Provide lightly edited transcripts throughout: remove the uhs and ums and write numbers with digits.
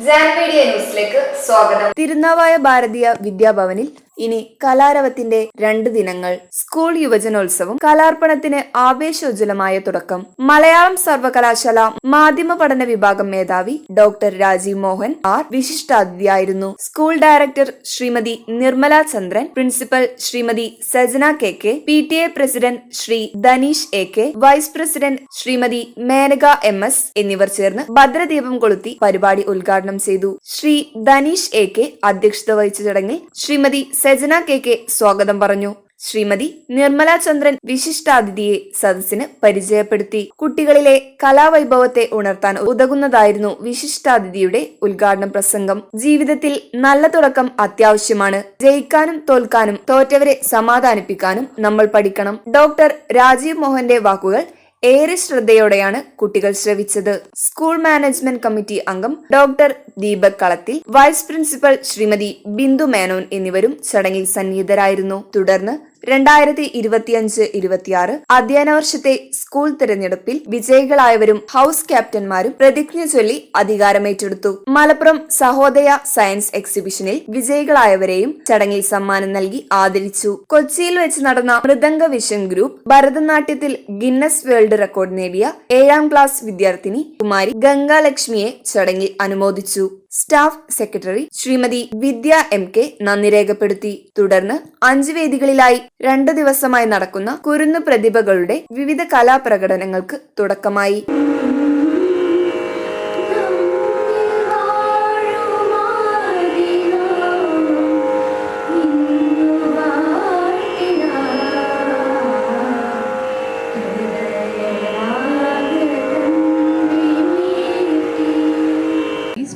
ജാൻമീഡിയ ന്യൂസിലേക്ക് സ്വാഗതം. തിരുനാവായ ഭാരതീയ വിദ്യാഭവനിൽ ഇനി കലാരവത്തിന്റെ 2 ദിനങ്ങൾ. സ്കൂൾ യുവജനോത്സവം, കലാർപ്പണത്തിന് ആവേശോജ്വലമായ തുടക്കം. മലയാളം സർവകലാശാല മാധ്യമ പഠന വിഭാഗം മേധാവി ഡോക്ടർ രാജീവ് മോഹൻ ആർ വിശിഷ്ടാതിഥിയായിരുന്നു. School director Shrimathi Nirmala Chandran, principal Shrimathi Sajana K, PTA president Shri Dhaneesh AK, vice president Shrimathi Menaka MS എന്നിവർ ചേർന്ന് ഭദ്രദീപം കൊളുത്തി പരിപാടി ഉദ്ഘാടനം ചെയ്തു. ശ്രീ ധനീഷ് AK അധ്യക്ഷത വഹിച്ച ചടങ്ങിൽ ശ്രീമതി സജന കെ സ്വാഗതം പറഞ്ഞു. ശ്രീമതി നിർമ്മല ചന്ദ്രൻ വിശിഷ്ടാതിഥിയെ സദസ്സിന് പരിചയപ്പെടുത്തി. കുട്ടികളിലെ കലാവൈഭവത്തെ ഉണർത്താൻ ഉതകുന്നതായിരുന്നു വിശിഷ്ടാതിഥിയുടെ ഉദ്ഘാടന പ്രസംഗം. ജീവിതത്തിൽ നല്ല തുടക്കം അത്യാവശ്യമാണ്. ജയിക്കാനും തോൽക്കാനും തോറ്റവരെ സമാധാനിപ്പിക്കാനും നമ്മൾ പഠിക്കണം. ഡോക്ടർ രാജീവ് മോഹന്റെ വാക്കുകൾ ഏറെ ശ്രദ്ധയോടെയാണ് കുട്ടികൾ ശ്രവിച്ചത്. സ്കൂൾ മാനേജ്മെന്റ് കമ്മിറ്റി അംഗം ഡോക്ടർ ദീപക് കളത്തിൽ, വൈസ് പ്രിൻസിപ്പൽ ശ്രീമതി ബിന്ദു മേനോൻ എന്നിവരും ചടങ്ങിൽ സന്നിഹിതരായിരുന്നു. തുടർന്ന് 2025-26 അധ്യയന വർഷത്തെ സ്കൂൾ തിരഞ്ഞെടുപ്പിൽ വിജയികളായവരും ഹൌസ് ക്യാപ്റ്റന്മാരും പ്രതിജ്ഞ ചൊല്ലി അധികാരമേറ്റെടുത്തു. മലപ്പുറം സഹോദയ സയൻസ് എക്സിബിഷനിൽ വിജയികളായവരെയും ചടങ്ങിൽ സമ്മാനം നൽകി ആദരിച്ചു. കൊച്ചിയിൽ വെച്ച് നടന്ന മൃദംഗ വിഷൻ ഗ്രൂപ്പ് ഭരതനാട്യത്തിൽ ഗിന്നസ് വേൾഡ് റെക്കോർഡ് നേടിയ 7ാം ക്ലാസ് വിദ്യാർത്ഥിനി കുമാരി ഗംഗാലക്ഷ്മിയെ ചടങ്ങിൽ അനുമോദിച്ചു. Staff secretary Shrimathi Vidya MK നന്ദി രേഖപ്പെടുത്തി. തുടർന്ന് 5 വേദികളിലായി 2 ദിവസമായി നടക്കുന്ന കുരുന്നു പ്രതിഭകളുടെ വിവിധ കലാപ്രകടനങ്ങൾക്ക് തുടക്കമായി.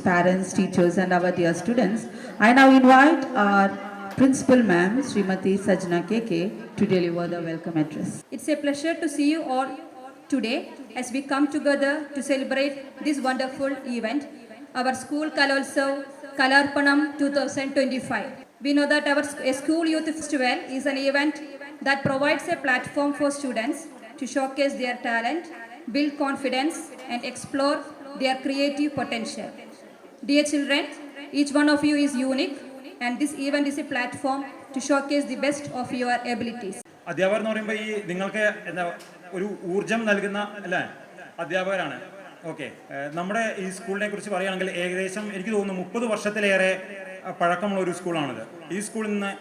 Parents, teachers and our dear students, I now invite our principal ma'am, Srimati Sajna KK, to deliver the welcome address. It's a pleasure to see you all today as we come together to celebrate this wonderful event, our school Kalolsav Kalarpanam 2025. We know that our school youth festival is an event that provides a platform for students to showcase their talent, build confidence and explore their creative potential. Dear children, each one of you is unique and this event is a platform to showcase the best of your abilities. അധ്യാപകർ എന്ന് പറയുമ്പോൾ ഈ നിങ്ങൾക്ക് എന്താ ഒരു ഊർജം നൽകുന്ന അല്ലേ അധ്യാപകരാണ്. ഓക്കെ, നമ്മുടെ ഈ സ്കൂളിനെ കുറിച്ച് പറയുകയാണെങ്കിൽ ഏകദേശം എനിക്ക് തോന്നുന്നു 30 വർഷത്തിലേറെ പഴക്കമുള്ള ഒരു സ്കൂളാണിത്. ഈ സ്കൂളിൽ നിന്ന്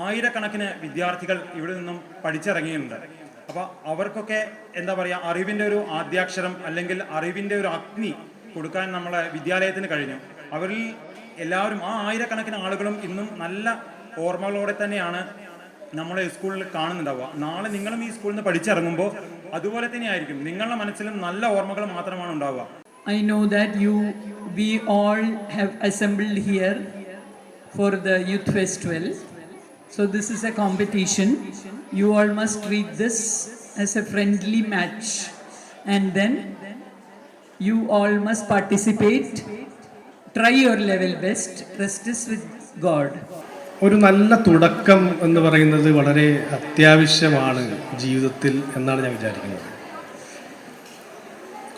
ആയിരക്കണക്കിന് വിദ്യാർത്ഥികൾ ഇവിടെ നിന്നും പഠിച്ചിറങ്ങിയിട്ടുണ്ട്. അപ്പോൾ അവർക്കൊക്കെ എന്താ പറയുക, അറിവിൻ്റെ ഒരു ആദ്യാക്ഷരം അല്ലെങ്കിൽ അറിവിൻ്റെ ഒരു അഗ്നി കൊടുക്കാൻ നമ്മളെ വിദ്യാലയത്തിന് കഴിഞ്ഞു. അവരിൽ എല്ലാവരും ആ ആയിരക്കണക്കിന് ആളുകളും ഇന്നും നല്ല ഓർമ്മകളോടെ തന്നെയാണ് നമ്മളെ സ്കൂളിൽ കാണുന്നുണ്ടാവുക. നാളെ നിങ്ങളും ഈ സ്കൂളിൽ നിന്ന് പഠിച്ചിറങ്ങുമ്പോൾ അതുപോലെ തന്നെയായിരിക്കും നിങ്ങളുടെ മനസ്സിലും നല്ല ഓർമ്മകൾ മാത്രമാണ് ഉണ്ടാവുക. I know that we all have assembled here for the youth festival. So this is a competition. You all must treat this as a friendly match and then you all must participate. Try your level best. Rest is with God. ഒരു നല്ല തുടക്കം എന്ന് പറയുന്നത് വളരെ അത്യാവശ്യമാണ് ജീവിതത്തിൽ എന്നാണ് ഞാൻ വിചാരിക്കുന്നത്.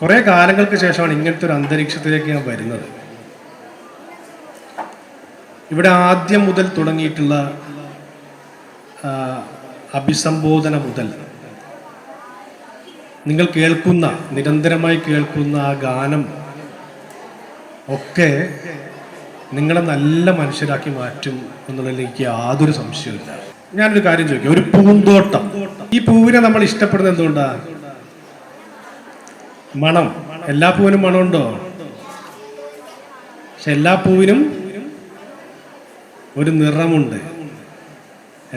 കുറേ കാലങ്ങൾക്ക് ശേഷമാണ് ഇങ്ങനത്തെ ഒരു അന്തരീക്ഷത്തിലേക്ക് ഞാൻ വരുന്നത്. ഇവിടെ ആദ്യം മുതൽ തുടങ്ങിയിട്ടുള്ള അഭിസംബോധന മുതൽ നിങ്ങൾ കേൾക്കുന്ന, നിരന്തരമായി കേൾക്കുന്ന ആ ഗാനം ഒക്കെ നിങ്ങളെ നല്ല മനുഷ്യരാക്കി മാറ്റും എന്നുള്ളതിൽ എനിക്ക് യാതൊരു സംശയമില്ല. ഞാനൊരു കാര്യം ചോദിക്കാം, ഒരു പൂന്തോട്ടം, ഈ പൂവിനെ നമ്മൾ ഇഷ്ടപ്പെടുന്നത് എന്തുകൊണ്ടാ? മണം. എല്ലാ പൂവിനും മണമുണ്ടോ? പക്ഷെ എല്ലാ പൂവിനും ഒരു നിറമുണ്ട്.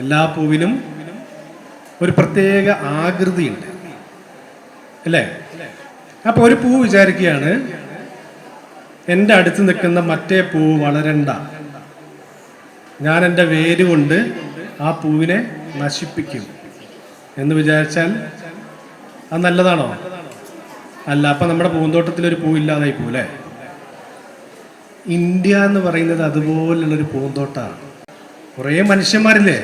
എല്ലാ പൂവിനും ഒരു പ്രത്യേക ആകൃതിയുണ്ട് അല്ലേ? അപ്പൊ ഒരു പൂ വിചാരിക്കുകയാണ്, എൻ്റെ അടുത്ത് നിൽക്കുന്ന മറ്റേ പൂവ് വളരണ്ട, ഞാൻ എൻ്റെ വേര് കൊണ്ട് ആ പൂവിനെ നശിപ്പിക്കും എന്ന് വിചാരിച്ചാൽ അത് നല്ലതാണോ? അല്ല. അപ്പൊ നമ്മുടെ പൂന്തോട്ടത്തിൽ ഒരു പൂവില്ലാതായി പോലെ. ഇന്ത്യ എന്ന് പറയുന്നത് അതുപോലുള്ളൊരു പൂന്തോട്ടമാണ്. കുറേ മനുഷ്യന്മാരില്ലേ?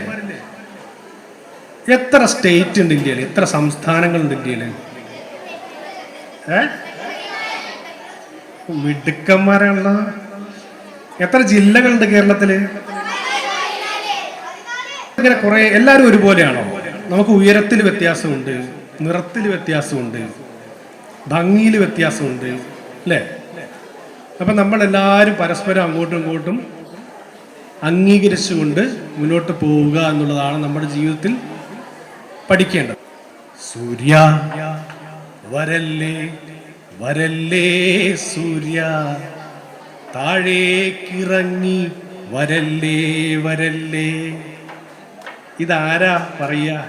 എത്ര സ്റ്റേറ്റ് ഉണ്ട് ഇന്ത്യയിൽ? എത്ര സംസ്ഥാനങ്ങളുണ്ട് ഇന്ത്യയിൽ? മിടുക്കന്മാരാണല്ലോ. എത്ര ജില്ലകളുണ്ട് കേരളത്തില്? ഇങ്ങനെ കുറെ. എല്ലാവരും ഒരുപോലെയാണോ? നമുക്ക് ഉയരത്തിൽ വ്യത്യാസമുണ്ട്, നിറത്തിൽ വ്യത്യാസമുണ്ട്, ഭംഗിയിൽ വ്യത്യാസമുണ്ട്, അല്ലേ? അപ്പൊ നമ്മളെല്ലാവരും പരസ്പരം അങ്ങോട്ടും ഇങ്ങോട്ടും അംഗീകരിച്ചുകൊണ്ട് മുന്നോട്ട് പോവുക എന്നുള്ളതാണ് നമ്മുടെ ജീവിതത്തിൽ പഠിക്കേണ്ടത്. സൂര്യ വരല്ലേ വരല്ലേ സൂര്യ, താഴേക്കിറങ്ങി വരല്ലേ വരല്ലേ. ഇതാരാ പറയുക?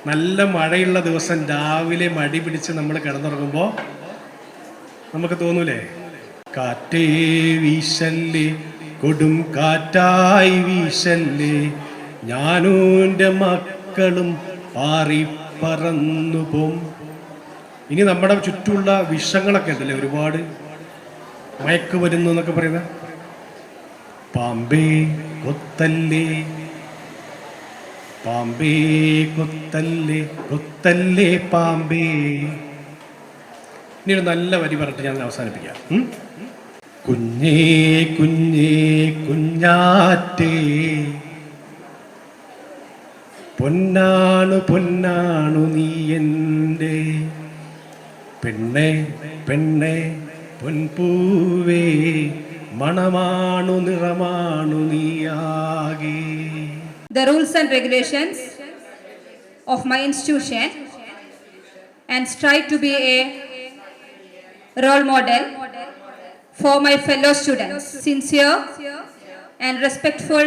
നല്ല മഴയുള്ള ദിവസം രാവിലെ മടി പിടിച്ച് നമ്മൾ കിടന്നുറങ്ങുമ്പോൾ നമുക്ക് തോന്നൂലേ, കാറ്റേ വീശല്ലേ കൊടും കാറ്റായി വീശല്ലേ, ഞാനും എൻ്റെ മക്കളും പാറി പറന്നു പോം. ഇനി നമ്മുടെ ചുറ്റുമുള്ള വിഷങ്ങളൊക്കെ ഉണ്ടല്ലേ, ഒരുപാട് മയക്കുമരുന്ന് എന്നൊക്കെ പറയുന്ന. പാമ്പേ കൊത്തല്ലേ പാമ്പേ കൊത്തല്ലേ കൊത്തല്ലേ പാമ്പേ. ഇനി ഒരു നല്ല വരി പറഞ്ഞിട്ട് ഞാൻ അവസാനിപ്പിക്കാം. കുഞ്ഞേ കുഞ്ഞേ കുഞ്ഞാറ്റേ, പൊന്നാണു പൊന്നാണു നീ എൻ്റെ, പെണ്ണെ പെണ്ണെ പൊൻപൂവേ, മണമാണു നിറമാണു നീയാകെ. The rules and regulations of my institution and strive to be a role model for my fellow students, sincere and respectful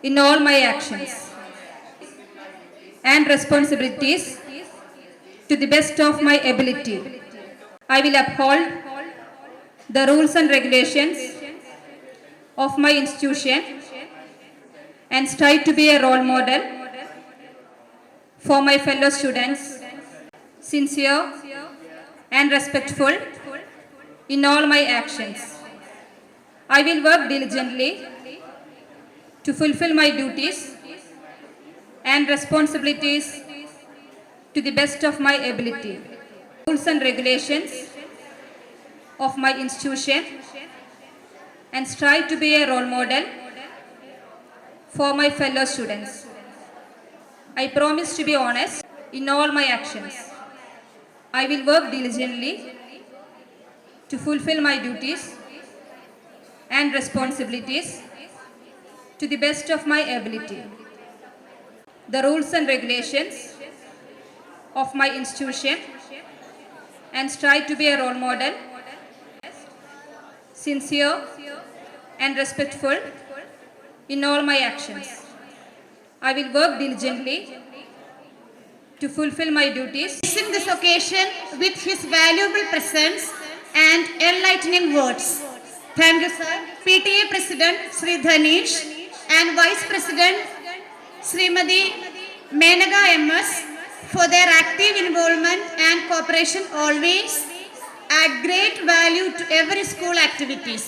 in all my actions and responsibilities to the best of my ability. I will uphold the rules and regulations of my institution and strive to be a role model for my fellow students, sincere and respectful in all my actions. I will work diligently to fulfill my duties and responsibilities to the best of my ability. Rules and regulations of my institution and strive to be a role model for my fellow students. I promise to be honest in all my actions. I will work diligently to fulfill my duties and responsibilities to the best of my ability. The rules and regulations of my institution and strive to be a role model, sincere and respectful in all my actions. I will work diligently to fulfill my duties. Blessing this occasion with his valuable presence and enlightening words. Thank you, sir. PTA President Sri Dhanish and Vice President Srimati Menaga MS for their active involvement and cooperation always add great value to every school activities.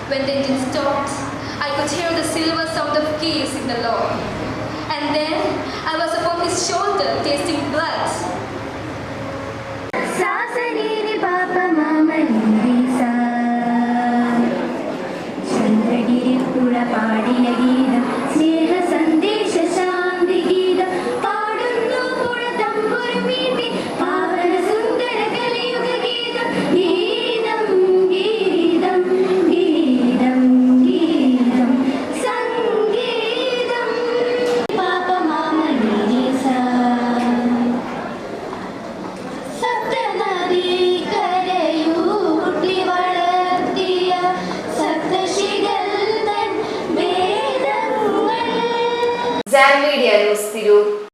When the engine stopped, I could hear the silver sound of keys in the law. And then I was upon his shoulder tasting blood.